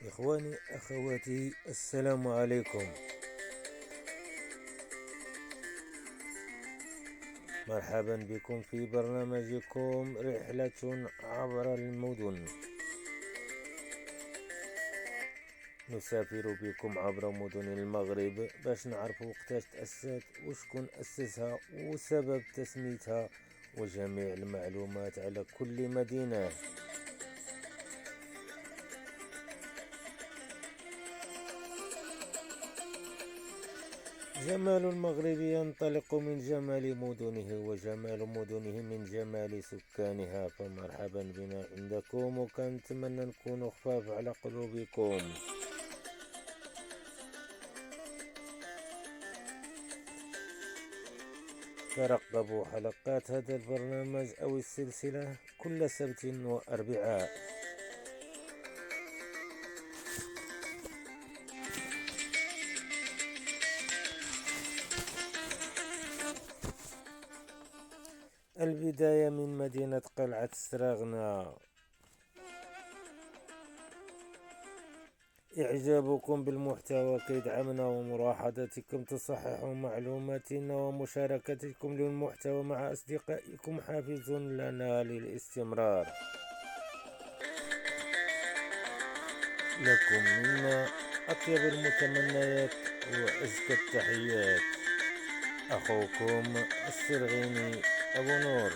إخواني أخواتي، السلام عليكم. مرحبا بكم في برنامجكم رحلة عبر المدن. نسافر بكم عبر مدن المغرب باش نعرف وقتاش تأسست وشكون أسسها وسبب تسميتها وجميع المعلومات على كل مدينة. جمال المغرب ينطلق من جمال مدنه، وجمال مدنه من جمال سكانها. فمرحبا بنا عندكم، وكنتمنى نكون خفاف على قلوبكم. ترقبوا حلقات هذا البرنامج أو السلسلة كل سبت وأربعاء. البداية من مدينة قلعة استراغنا. إعجابكم بالمحتوى كيدعمنا، وملاحظتكم تصحح معلوماتنا، ومشاركتكم للمحتوى مع أصدقائكم حافز لنا للاستمرار. لكم منا أطيب المتمنيات وأزكى التحيات. أخوكم السرغيني أبو نور.